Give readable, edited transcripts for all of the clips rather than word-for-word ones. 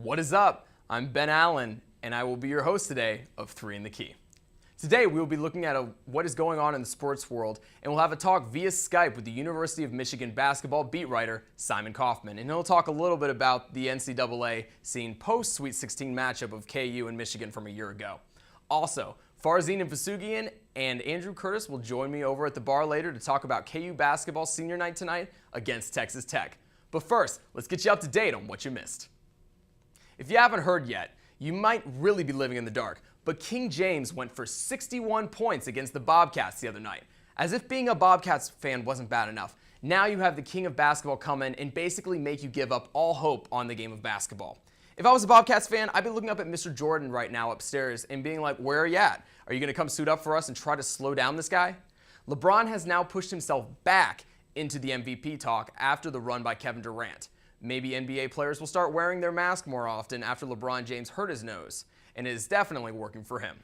What is up? I'm Ben Allen, and I will be your host today of 3 in the Key. Today, we will be looking at what is going on in the sports world, and we'll have a talk via Skype with the University of Michigan basketball beat writer, Simon Kaufman. And he'll talk a little bit about the NCAA scene post-Sweet 16 matchup of KU and Michigan from a year ago. Also, Farzin and Vasugian and Andrew Curtis will join me over at the bar later to talk about KU basketball senior night tonight against Texas Tech. But first, let's get you up to date on what you missed. If you haven't heard yet, you might really be living in the dark, but King James went for 61 points against the Bobcats the other night. As if being a Bobcats fan wasn't bad enough, now you have the king of basketball come in and basically make you give up all hope on the game of basketball. If I was a Bobcats fan, I'd be looking up at Mr. Jordan right now upstairs and being like, where are you at? Are you going to come suit up for us and try to slow down this guy? LeBron has now pushed himself back into the MVP talk after the run by Kevin Durant. Maybe NBA players will start wearing their mask more often after LeBron James hurt his nose, and it is definitely working for him.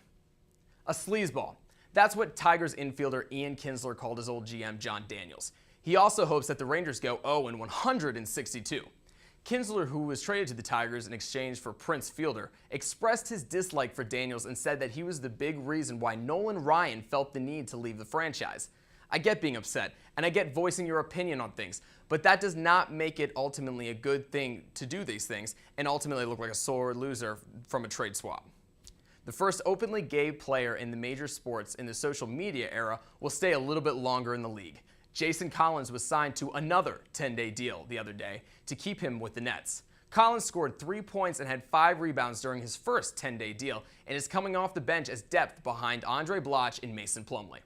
A sleazeball. That's what Tigers infielder Ian Kinsler called his old GM John Daniels. He also hopes that the Rangers go 0-162. Kinsler, who was traded to the Tigers in exchange for Prince Fielder, expressed his dislike for Daniels and said that he was the big reason why Nolan Ryan felt the need to leave the franchise. I get being upset, and I get voicing your opinion on things, but that does not make it ultimately a good thing to do these things and ultimately look like a sore loser from a trade swap. The first openly gay player in the major sports in the social media era will stay a little bit longer in the league. Jason Collins was signed to another 10-day deal the other day to keep him with the Nets. Collins scored 3 points and had 5 rebounds during his first 10-day deal and is coming off the bench as depth behind Andre Bloch and Mason Plumlee.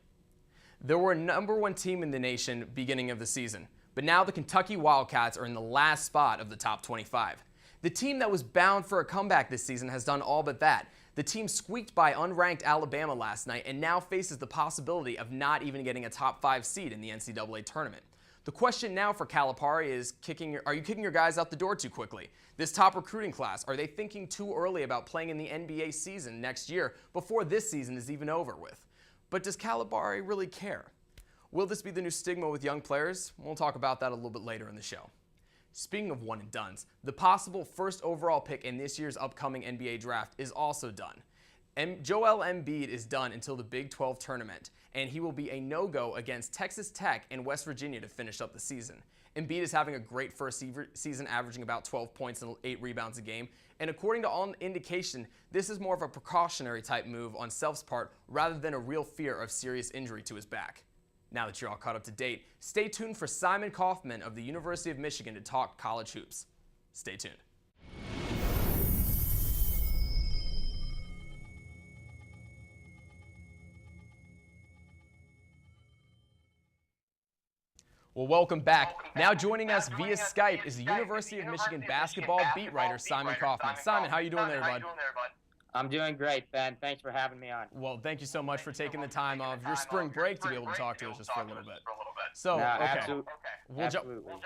They were a #1 team in the nation beginning of the season, but now the Kentucky Wildcats are in the last spot of the top 25. The team that was bound for a comeback this season has done all but that. The team squeaked by unranked Alabama last night and now faces the possibility of not even getting a top 5 seed in the NCAA tournament. The question now for Calipari is, are you kicking your guys out the door too quickly? This top recruiting class, are they thinking too early about playing in the NBA season next year before this season is even over with? But does Calipari really care? Will this be the new stigma with young players? We'll talk about that a little bit later in the show. Speaking of one and dones, the possible first overall pick in this year's upcoming NBA draft is also done. Joel Embiid is done until the Big 12 tournament, and he will be a no-go against Texas Tech and West Virginia to finish up the season. Embiid is having a great first season, averaging about 12 points and 8 rebounds a game, and according to all indication, this is more of a precautionary type move on Self's part rather than a real fear of serious injury to his back. Now that you're all caught up to date, stay tuned for Simon Kaufman of the University of Michigan to talk college hoops. Stay tuned. Well, welcome back. Now joining us via Skype is the University of Michigan basketball beat writer, Simon Kaufman. Simon, how are you doing there, bud? I'm doing great, Ben. Thanks for having me on. Well, thank you so much for taking the time off your spring break to be able to talk to us just for a little bit. So,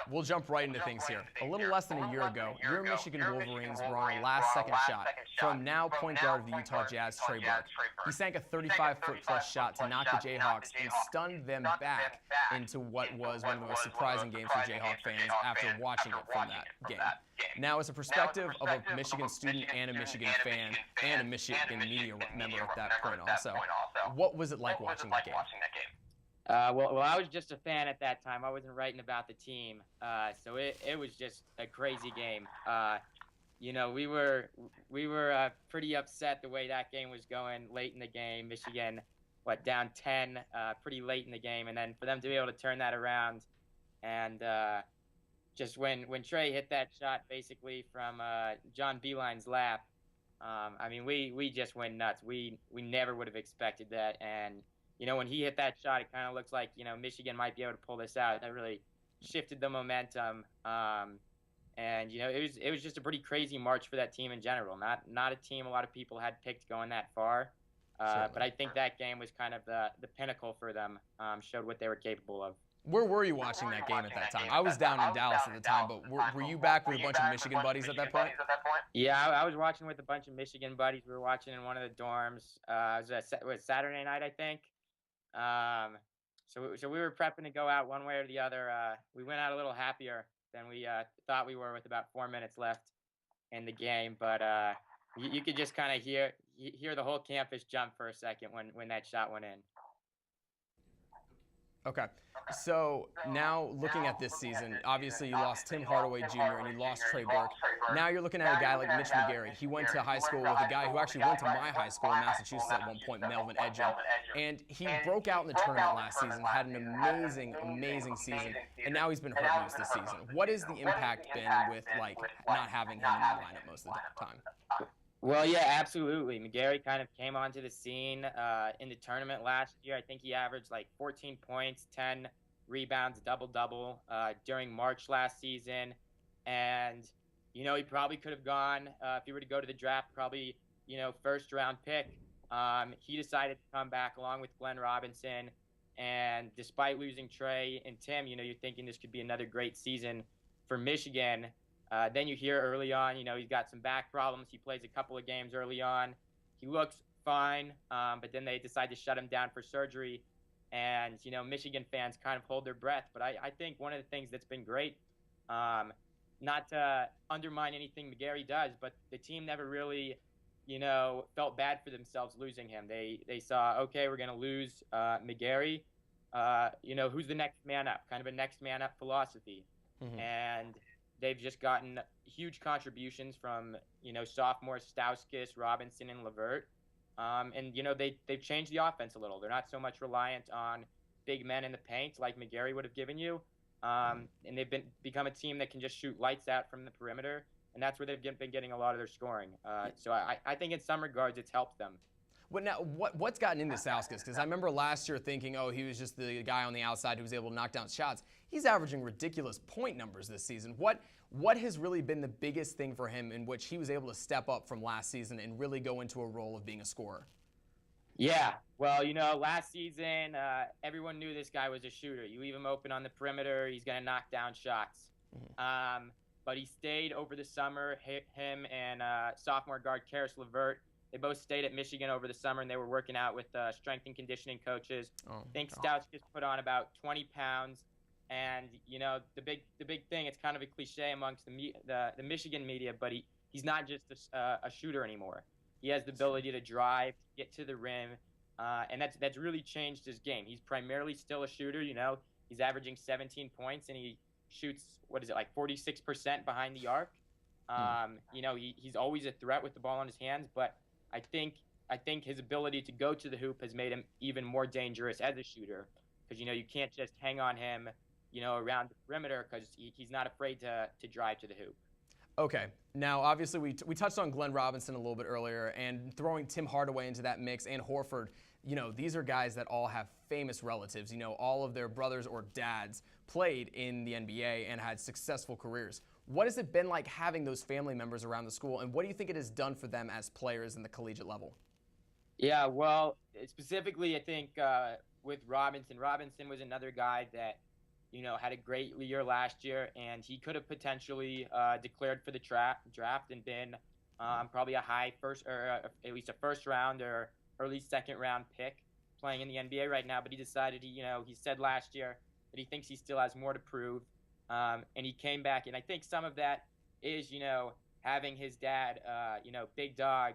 we'll jump right into things here. A little less than a year ago, your Michigan Wolverines were on a last-second shot from now point guard of the Utah Jazz, Trey Burke. He sank a 35-foot-plus shot to knock the Jayhawks and stunned them back into what was one of the most surprising games for Jayhawk fans after watching it from that game. Now, as a perspective of a Michigan student and a Michigan fan and a Michigan media member at that point also, what was it like watching that game? Well, I was just a fan at that time. I wasn't writing about the team, so it was just a crazy game. We were pretty upset the way that game was going late in the game. Michigan, down 10 pretty late in the game, and then for them to be able to turn that around, and just when Trey hit that shot basically from John Beilein's lap, we just went nuts. We never would have expected that, and when he hit that shot, it kind of looks like, Michigan might be able to pull this out. That really shifted the momentum. It was just a pretty crazy March for that team in general. Not a team a lot of people had picked going that far. But I think that game was kind of the pinnacle for them, showed what they were capable of. Where were you watching that game at that time? I was down in Dallas at the time, but were you back with a bunch of Michigan buddies at that point? Yeah, I was watching with a bunch of Michigan buddies. We were watching in one of the dorms. It was Saturday night, I think. So we were prepping to go out one way or the other. We went out a little happier than we thought we were with about 4 minutes left. in the game, but you could just kind of hear the whole campus jump for a second when that shot went in. Okay. So now looking at this season, obviously you lost Tim Hardaway Jr. and you lost Trey Burke. Now you're looking at a guy like Mitch McGarry. He went to high school with a guy who actually went to my high school in Massachusetts at one point, Melvin Edgin. And he broke out in the tournament last season, had an amazing, amazing season, and now he's been hurt most this season. What has the impact been with not having him in the lineup most of the time? Well, yeah, absolutely. McGarry kind of came onto the scene in the tournament last year. I think he averaged like 14 points, 10 rebounds, double-double during March last season. And, he probably could have gone, if he were to go to the draft, probably, first-round pick. He decided to come back along with Glenn Robinson. And despite losing Trey and Tim, you're thinking this could be another great season for Michigan. Then you hear early on, he's got some back problems. He plays a couple of games early on. He looks fine, but then they decide to shut him down for surgery. And, Michigan fans kind of hold their breath. But I think one of the things that's been great, not to undermine anything McGarry does, but the team never really, felt bad for themselves losing him. They saw, okay, we're going to lose McGarry. Who's the next man up? Kind of a next man up philosophy. Mm-hmm. And they've just gotten huge contributions from, sophomores Stauskas, Robinson, and LeVert. And, they've changed the offense a little. They're not so much reliant on big men in the paint like McGarry would have given you. And they've become a team that can just shoot lights out from the perimeter. And that's where they've been getting a lot of their scoring. So I think in some regards it's helped them. But now, what's gotten into Stauskas? Because I remember last year thinking, oh, he was just the guy on the outside who was able to knock down shots. He's averaging ridiculous point numbers this season. What has really been the biggest thing for him in which he was able to step up from last season and really go into a role of being a scorer? Yeah, well, last season, everyone knew this guy was a shooter. You leave him open on the perimeter, he's going to knock down shots. Mm-hmm. But he stayed over the summer. Him and sophomore guard Karis LeVert, they both stayed at Michigan over the summer, and they were working out with strength and conditioning coaches. I think Stauskas put on about 20 pounds. And, the big thing, it's kind of a cliche amongst the Michigan media, but he's not just a shooter anymore. He has the ability to drive, get to the rim, and that's really changed his game. He's primarily still a shooter. He's averaging 17 points, and he shoots, 46% behind the arc. He's always a threat with the ball in his hands, but I think his ability to go to the hoop has made him even more dangerous as a shooter, because you can't just hang on him around the perimeter, because he's not afraid to drive to the hoop. Okay. Now, obviously, we touched on Glenn Robinson a little bit earlier, and throwing Tim Hardaway into that mix and Horford, these are guys that all have famous relatives. All of their brothers or dads played in the NBA and had successful careers. What has it been like having those family members around the school, and what do you think it has done for them as players in the collegiate level? Yeah, well, specifically, I think with Robinson was another guy that had a great year last year, and he could have potentially declared for the draft and been probably a high first, or at least a first round or early second round pick playing in the NBA right now. But he decided, he said last year that he thinks he still has more to prove, and he came back. And I think some of that is, having his dad, big dog.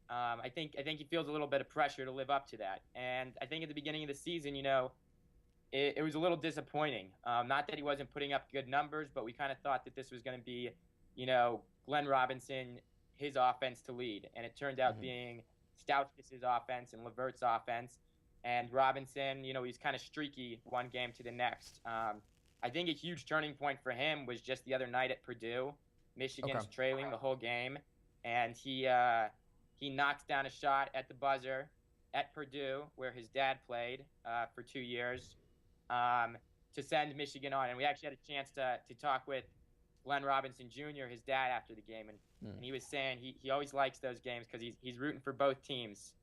I think he feels a little bit of pressure to live up to that. And I think at the beginning of the season, it was a little disappointing. Not that he wasn't putting up good numbers, but we kind of thought that this was going to be, Glenn Robinson, his offense to lead. And it turned out being Stauskas' offense and LeVert's offense. And Robinson, he's kind of streaky one game to the next. I think a huge turning point for him was just the other night at Purdue. Michigan's trailing the whole game. And he knocks down a shot at the buzzer at Purdue, where his dad played for 2 years. To send Michigan on. And we actually had a chance to talk with Glenn Robinson Jr., his dad, after the game. And he was saying he always likes those games because he's rooting for both teams.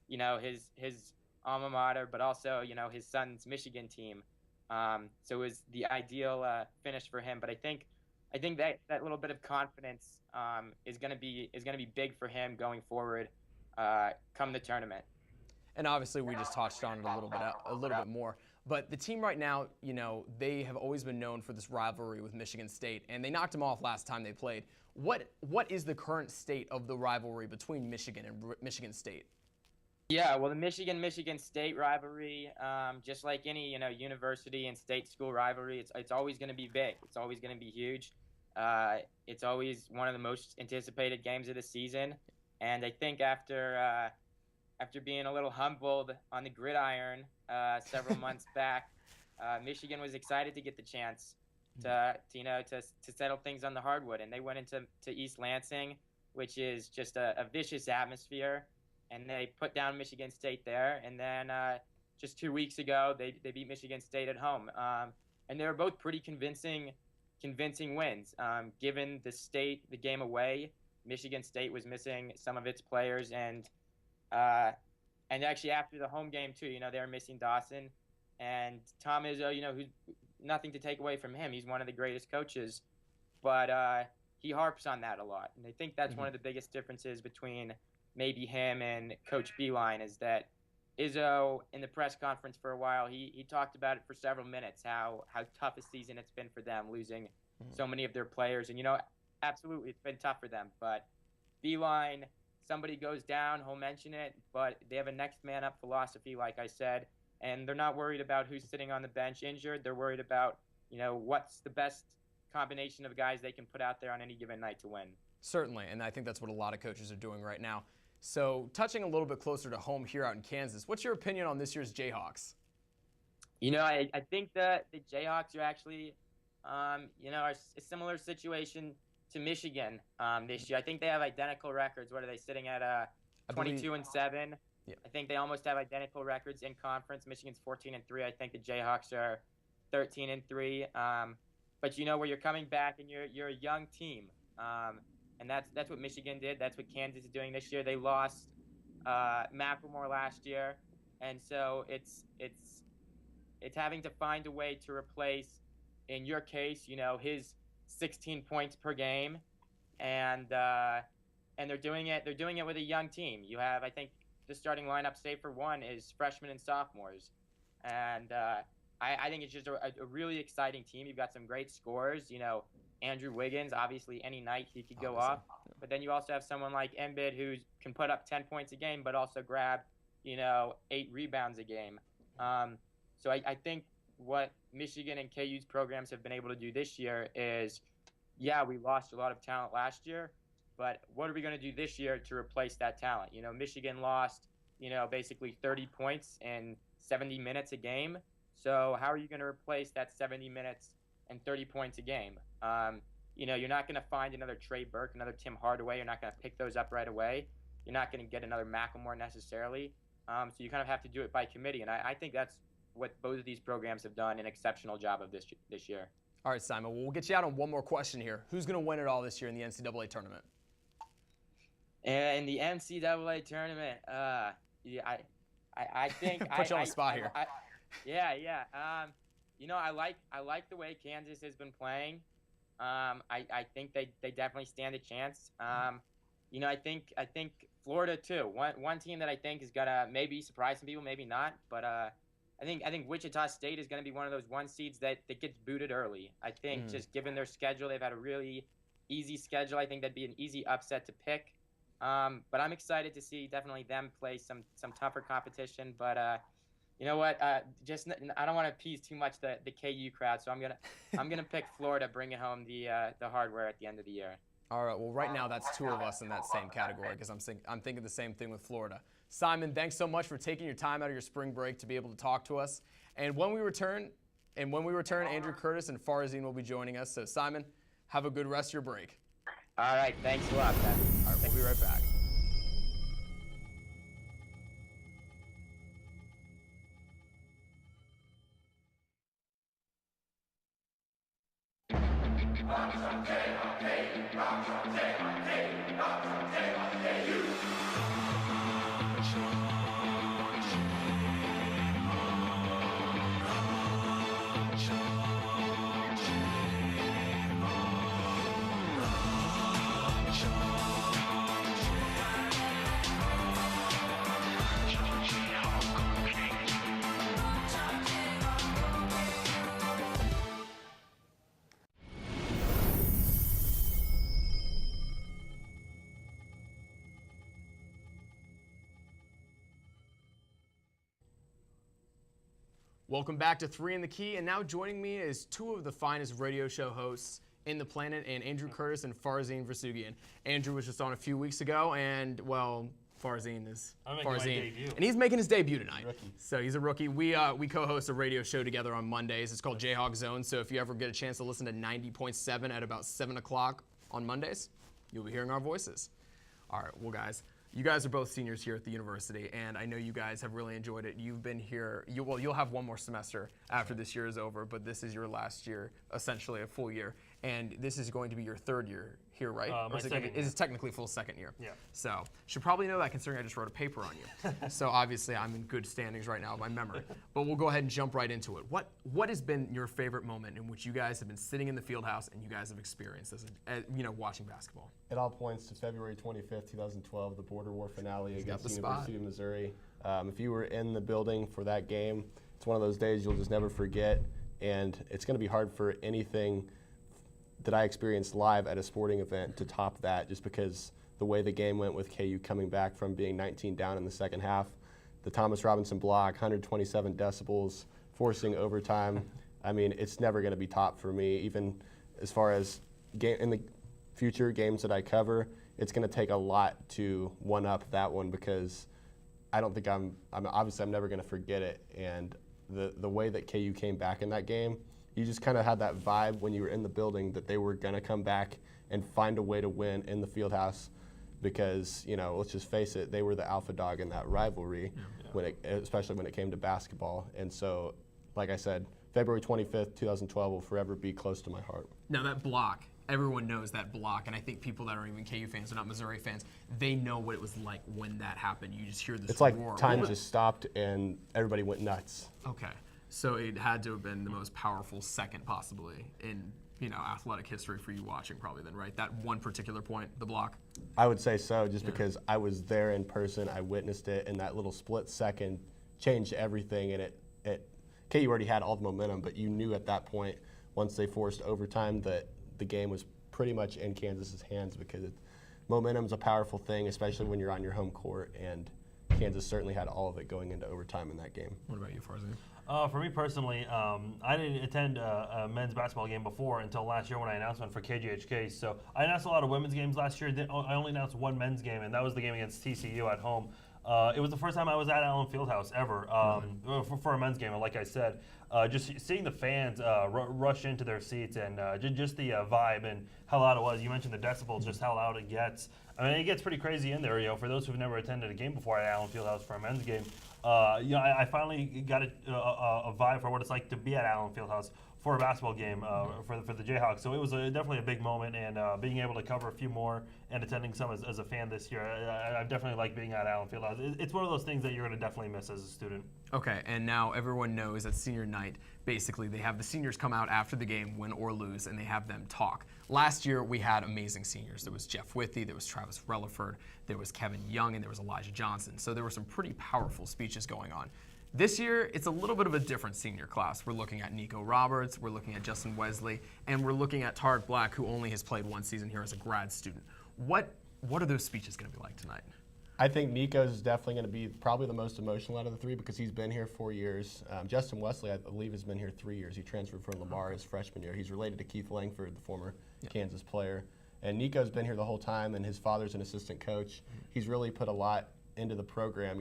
His alma mater, but also, his son's Michigan team. So it was the ideal finish for him. But I think that little bit of confidence is going to be big for him going forward come the tournament. And obviously, we just touched on it a little bit more. But the team right now, they have always been known for this rivalry with Michigan State, and they knocked them off last time they played. What is the current state of the rivalry between Michigan and Michigan State? Yeah, well, the Michigan State rivalry, just like any university and state school rivalry, it's always going to be big. It's always going to be huge. It's always one of the most anticipated games of the season, and I think after being a little humbled on the gridiron several months back, Michigan was excited to get the chance to settle things on the hardwood, and they went into East Lansing, which is just a vicious atmosphere, and they put down Michigan State there. And then just 2 weeks ago, they beat Michigan State at home, and they were both pretty convincing wins. Given the game away, Michigan State was missing some of its players, and actually after the home game too, they were missing Dawson and Tom Izzo. Who's nothing to take away from him. He's one of the greatest coaches, but he harps on that a lot, and I think that's one of the biggest differences between maybe him and Coach Beeline is that Izzo in the press conference for a while he talked about it for several minutes how tough a season it's been for them, losing so many of their players, and absolutely it's been tough for them. But Beeline, somebody goes down, he'll mention it, but they have a next man up philosophy, like I said, and they're not worried about who's sitting on the bench injured. They're worried about what's the best combination of guys they can put out there on any given night to win. Certainly, and I think that's what a lot of coaches are doing right now. So touching a little bit closer to home here out in Kansas, what's your opinion on this year's Jayhawks? I think that the Jayhawks are actually, a similar situation to Michigan this year. I think they have identical records. What are they sitting at? 22-7. Yeah. I think they almost have identical records in conference. Michigan's 14-3. I think the Jayhawks are 13-3. But where you're coming back and you're a young team. And that's what Michigan did. That's what Kansas is doing this year. They lost McLemore last year, and so it's having to find a way to replace, in your case, his 16 points per game, and they're doing it. They're doing it with a young team. You have, I think, the starting lineup, save for one, is freshmen and sophomores, and I think it's just a really exciting team. You've got some great scorers. Andrew Wiggins, obviously any night he could go off. But then you also have someone like Embiid who can put up 10 points a game, but also grab, 8 rebounds a game. So I think what Michigan and KU's programs have been able to do this year is, we lost a lot of talent last year, but what are we going to do this year to replace that talent? Michigan lost, basically 30 points in 70 minutes a game. So how are you going to replace that 70 minutes and 30 points a game? You're not going to find another Trey Burke, another Tim Hardaway. You're not going to pick those up right away. You're not going to get another McLemore necessarily. So you kind of have to do it by committee, and I think that's what both of these programs have done an exceptional job of this year. All right, Simon. Well, we'll get you out on one more question here. Who's going to win it all this year in the NCAA tournament? In the NCAA tournament, I think put you on the spot here. Yeah. I like the way Kansas has been playing. I think they definitely stand a chance. I think Florida too. One team that I think is gonna maybe surprise some people, maybe not. But I think Wichita State is gonna be one of those one seeds that gets booted early. I think just given their schedule, they've had a really easy schedule. I think that'd be an easy upset to pick. But I'm excited to see definitely them play some tougher competition. But you know what? I don't want to appease too much the KU crowd, so I'm gonna pick Florida, bringing home the hardware at the end of the year. All right. Well, right now that's two of us in that same category because I'm thinking the same thing with Florida. Simon, thanks so much for taking your time out of your spring break to be able to talk to us. And when we return, Andrew Curtis and Farzine will be joining us. So Simon, have a good rest of your break. All right. Thanks a lot, Ben. All right. We'll be right back. Welcome back to 3 in the Key, and now joining me is two of the finest radio show hosts in the planet, and Andrew Curtis and Farzine Versugian. Andrew was just on a few weeks ago, and well, Farzine is Farzine, and he's making his debut tonight. Rookie. So he's a rookie. We co-host a radio show together on Mondays. It's called Jayhawk Zone. So if you ever get a chance to listen to 90.7 at about 7 o'clock on Mondays, you'll be hearing our voices. All right, well, guys. You guys are both seniors here at the university, and I know you guys have really enjoyed it. You've been here, you'll have one more semester after this year is over, but this is your last year, essentially a full year, and this is going to be your third year here, right? My second year. It's technically full second year. Yeah. So, should probably know that considering I just wrote a paper on you. So obviously I'm in good standings right now with my memory, but we'll go ahead and jump right into it. What has been your favorite moment in which you guys have been sitting in the field house and you guys have experienced as watching basketball? It all points to February 25th, 2012, the border war finale against the the University of Missouri. If you were in the building for that game, it's one of those days you'll just never forget, and it's going to be hard for anything that I experienced live at a sporting event to top that, just because the way the game went with KU coming back from being 19 down in the second half, the Thomas Robinson block, 127 decibels, forcing overtime. I mean, it's never going to be topped for me, even as far as in the future games that I cover. It's going to take a lot to one-up that one, because I don't think I'm never going to forget it. And the way that KU came back in that game, you just kind of had that vibe when you were in the building that they were going to come back and find a way to win in the field house, because, let's just face it, they were the alpha dog in that rivalry, especially when it came to basketball. And so, like I said, February 25th, 2012 will forever be close to my heart. Now that block, everyone knows that block, and I think people that aren't even KU fans or not Missouri fans, they know what it was like when that happened. You just hear this It's like roar. time just stopped and everybody went nuts. Okay. So it had to have been the most powerful second possibly in, athletic history for you watching probably then, right? That one particular point, the block? I would say so, just because I was there in person, I witnessed it, and that little split second changed everything, and KU already had all the momentum, but you knew at that point, once they forced overtime, that the game was pretty much in Kansas's hands, because momentum's a powerful thing, especially when you're on your home court, and Kansas certainly had all of it going into overtime in that game. What about you, Farzine? For me personally, I didn't attend a men's basketball game before until last year when I announced one for KGHK. So I announced a lot of women's games last year. I only announced one men's game, and that was the game against TCU at home. It was the first time I was at Allen Fieldhouse ever for a men's game. And like I said, just seeing the fans rush into their seats, and just the vibe and how loud it was. You mentioned the decibels, just how loud it gets. I mean, it gets pretty crazy in there. For those who've never attended a game before at Allen Fieldhouse for a men's game, I finally got a vibe for what it's like to be at Allen Fieldhouse for a basketball game for the Jayhawks. So it was definitely a big moment, and being able to cover a few more and attending some as a fan this year, I definitely like being at Allen Fieldhouse. It's one of those things that you're going to definitely miss as a student. Okay, and now everyone knows that senior night, basically they have the seniors come out after the game, win or lose, and they have them talk. Last year we had amazing seniors. There was Jeff Withey, there was Travis Relaford, there was Kevin Young, and there was Elijah Johnson. So there were some pretty powerful speeches going on. This year, it's a little bit of a different senior class. We're looking at Nico Roberts, we're looking at Justin Wesley, and we're looking at Tarek Black, who only has played one season here as a grad student. What are those speeches going to be like tonight? I think Nico's is definitely going to be probably the most emotional out of the three, because he's been here 4 years. Justin Wesley, I believe, has been here 3 years. He transferred from Lamar his freshman year. He's related to Keith Langford, the former Kansas player. And Nico's been here the whole time, and his father's an assistant coach. He's really put a lot into the program,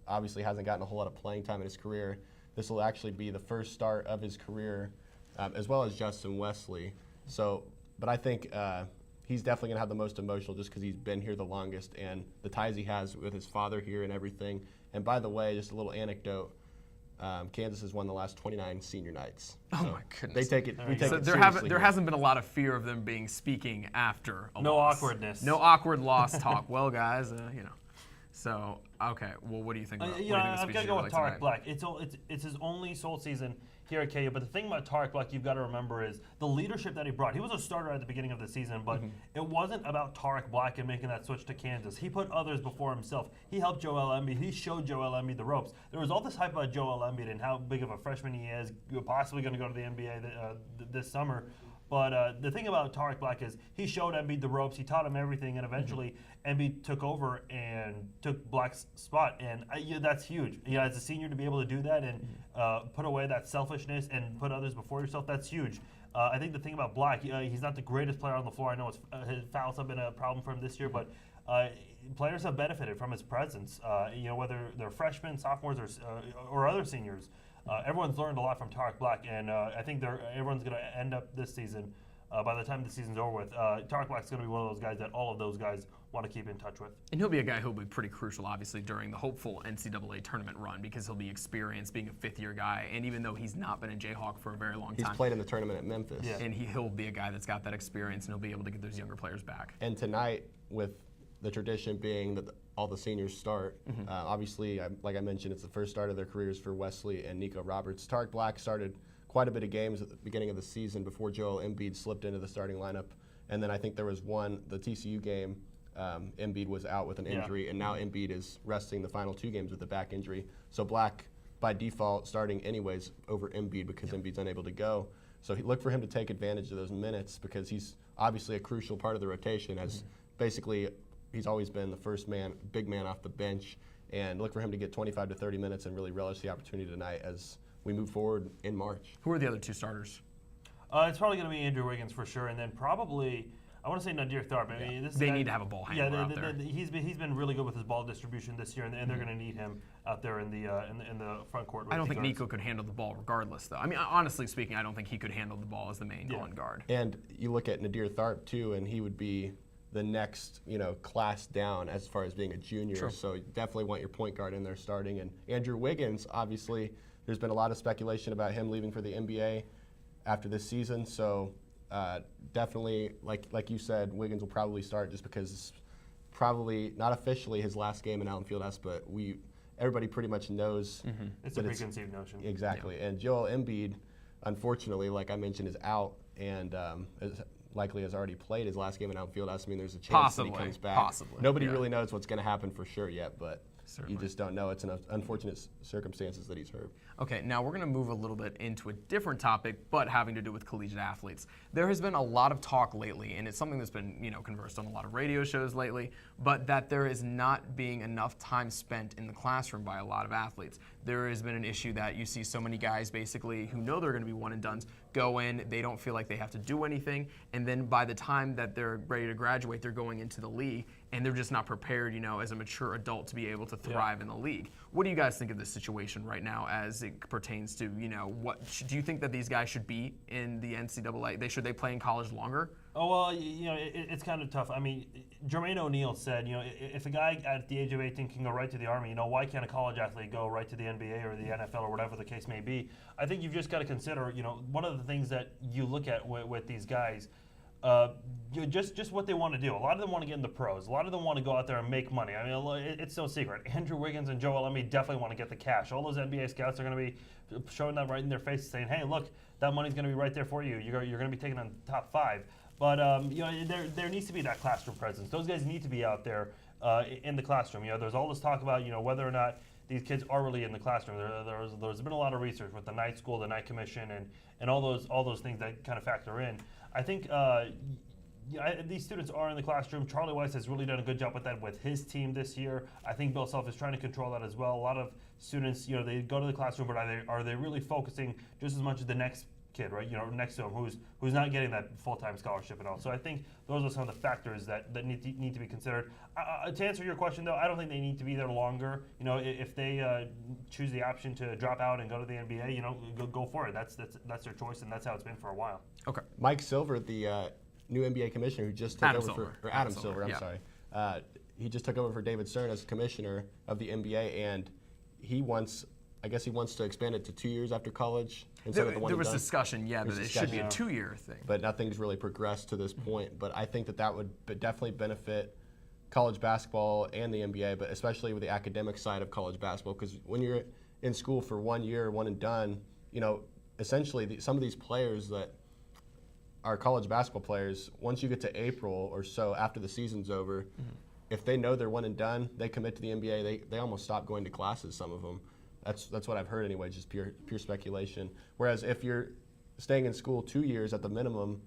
Obviously hasn't gotten a whole lot of playing time in his career. This will actually be the first start of his career, as well as Justin Wesley. But I think he's definitely going to have the most emotional, just because he's been here the longest, and the ties he has with his father here and everything. And by the way, just a little anecdote, Kansas has won the last 29 senior nights. Oh my goodness. We take it So seriously. there hasn't been a lot of fear of them speaking after a No loss. awkwardness. No awkward loss talk. Well, guys, So, okay, well, what do you think about I've got to go with Tarek Black. It's his only sole season here at KU, but the thing about Tarek Black you've got to remember is the leadership that he brought. He was a starter at the beginning of the season, but it wasn't about Tarek Black and making that switch to Kansas. He put others before himself. He helped Joel Embiid. He showed Joel Embiid the ropes. There was all this hype about Joel Embiid and how big of a freshman he is, possibly going to go to the NBA this summer. But the thing about Tariq Black is he showed Embiid the ropes, he taught him everything, and eventually Embiid took over and took Black's spot, and that's huge. As a senior to be able to do that and put away that selfishness and put others before yourself, that's huge. I think the thing about Black, he's not the greatest player on the floor. I know his fouls have been a problem for him this year, but players have benefited from his presence. Whether they're freshmen, sophomores, or other seniors. Everyone's learned a lot from Tariq Black, and I think everyone's going to end up this season. By the time the season's over with, Tariq Black's going to be one of those guys that all of those guys want to keep in touch with. And he'll be a guy who'll be pretty crucial, obviously, during the hopeful NCAA tournament run because he'll be experienced being a fifth-year guy. And even though he's not been a Jayhawk for a very long time. He's played in the tournament at Memphis. Yeah. And he'll be a guy that's got that experience, and he'll be able to get those younger players back. And tonight, with the tradition being that all the seniors start, obviously, like I mentioned, it's the first start of their careers for Wesley and Nico Roberts. Tariq Black started quite a bit of games at the beginning of the season before Joel Embiid slipped into the starting lineup. And then I think there was the TCU game, Embiid was out with an injury, and now Embiid is resting the final 2 games with a back injury. So Black, by default, starting anyways over Embiid because Embiid's unable to go. So look for him to take advantage of those minutes because he's obviously a crucial part of the rotation as basically he's always been the first man, big man off the bench. And look for him to get 25 to 30 minutes and really relish the opportunity tonight as we move forward in March. Who are the other 2 starters? It's probably going to be Andrew Wiggins for sure, and then probably I want to say Nadir Tharp. I mean, they need to have a ball handler out there. He's been really good with his ball distribution this year, and they're going to need him out there in the front court. I don't think Nico could handle the ball regardless, though. I mean, honestly speaking, I don't think he could handle the ball as the main on guard. And you look at Nadir Tharp too, and he would be the next class down as far as being a junior. True. So you definitely want your point guard in there starting. And Andrew Wiggins, obviously, there's been a lot of speculation about him leaving for the NBA after this season. So definitely, like you said, Wiggins will probably start just because it's probably not officially his last game in Allen Fieldhouse, but everybody pretty much knows. It's a preconceived notion. Exactly. And Joel Embiid, unfortunately, like I mentioned, is out and likely has already played his last game in Allen Fieldhouse. I mean, there's a chance that he comes back. Possibly. Nobody really knows what's going to happen for sure yet, but Certainly. You just don't know. It's an unfortunate circumstances that he's hurt. Okay, now we're going to move a little bit into a different topic, but having to do with collegiate athletes. There has been a lot of talk lately, and it's something that's been conversed on a lot of radio shows lately, but that there is not being enough time spent in the classroom by a lot of athletes. There has been an issue that you see so many guys basically who know they're going to be one and dones go in, they don't feel like they have to do anything, and then by the time that they're ready to graduate, they're going into the league, and they're just not prepared, as a mature adult to be able to thrive in the league. What do you guys think of this situation right now as it pertains to, do you think that these guys should be in the NCAA? Should they play in college longer? Oh, well, it's kind of tough. I mean, Jermaine O'Neal said, if a guy at the age of 18 can go right to the Army, why can't a college athlete go right to the NBA or the NFL or whatever the case may be? I think you've just got to consider, one of the things that you look at with these guys, just what they want to do. A lot of them want to get in the pros. A lot of them want to go out there and make money. I mean, it's no secret. Andrew Wiggins and Joel Embiid definitely want to get the cash. All those NBA scouts are going to be showing that right in their face, saying, "Hey, look, that money's going to be right there for you. You're going to be taken on the top 5." But there needs to be that classroom presence. Those guys need to be out there in the classroom. There's all this talk about whether or not these kids are really in the classroom. There's been a lot of research with the night school, the night commission, and all those things that kind of factor in. I think these students are in the classroom. Charlie Weiss has really done a good job with that with his team this year. I think Bill Self is trying to control that as well. A lot of students, they go to the classroom, but are they really focusing just as much as the next kid, right? Next to him, who's not getting that full-time scholarship and all. So I think those are some of the factors that need to be considered. To answer your question, though, I don't think they need to be there longer. If they choose the option to drop out and go to the NBA, go for it. That's their choice, and that's how it's been for a while. Okay. Mike Silver, the new NBA commissioner who just took over for Adam Silver. I'm sorry. He just took over for David Stern as commissioner of the NBA, and he wants to expand it to 2 years after college instead of the one. There was discussion, that it should be a 2-year thing. But nothing's really progressed to this point. But I think that would definitely benefit college basketball and the NBA, but especially with the academic side of college basketball, because when you're in school for 1 year, one and done, essentially some of these players that are college basketball players, once you get to April or so after the season's over, if they know they're one and done, they commit to the NBA, they almost stop going to classes, some of them. That's what I've heard anyway, just pure speculation. Whereas if you're staying in school 2 years at the minimum,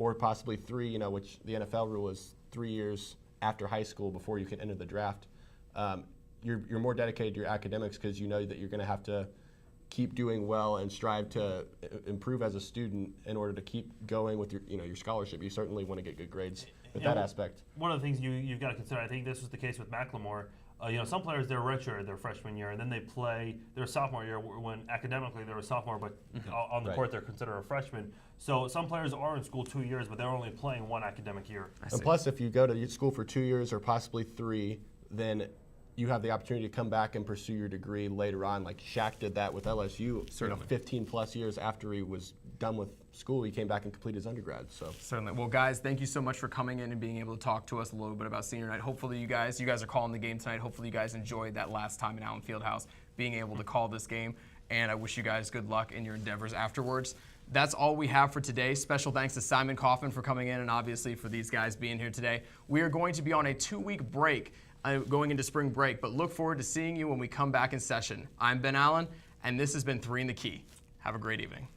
or possibly 3, which the NFL rule is 3 years after high school before you can enter the draft. You're more dedicated to your academics because you know that you're going to have to keep doing well and strive to improve as a student in order to keep going with your scholarship. You certainly want to get good grades with that aspect. One of the things you've got to consider, I think this was the case with Macklemore. Some players, they're redshirt their freshman year, and then they play their sophomore year when academically they're a sophomore, but on the court they're considered a freshman. So some players are in school 2 years, but they're only playing 1 academic year. And plus, if you go to school for 2 years or possibly 3, then you have the opportunity to come back and pursue your degree later on. Like Shaq did that with LSU. 15 plus years after he was done with school, he came back and completed his undergrad. So certainly. Well, guys, thank you so much for coming in and being able to talk to us a little bit about senior night. Hopefully you guys are calling the game tonight. Hopefully you guys enjoyed that last time in Allen Fieldhouse, being able to call this game. And I wish you guys good luck in your endeavors afterwards. That's all we have for today. Special thanks to Simon Kaufman for coming in and obviously for these guys being here today. We are going to be on a 2-week break going into spring break, but look forward to seeing you when we come back in session. I'm Ben Allen, and this has been 3 in the Key. Have a great evening.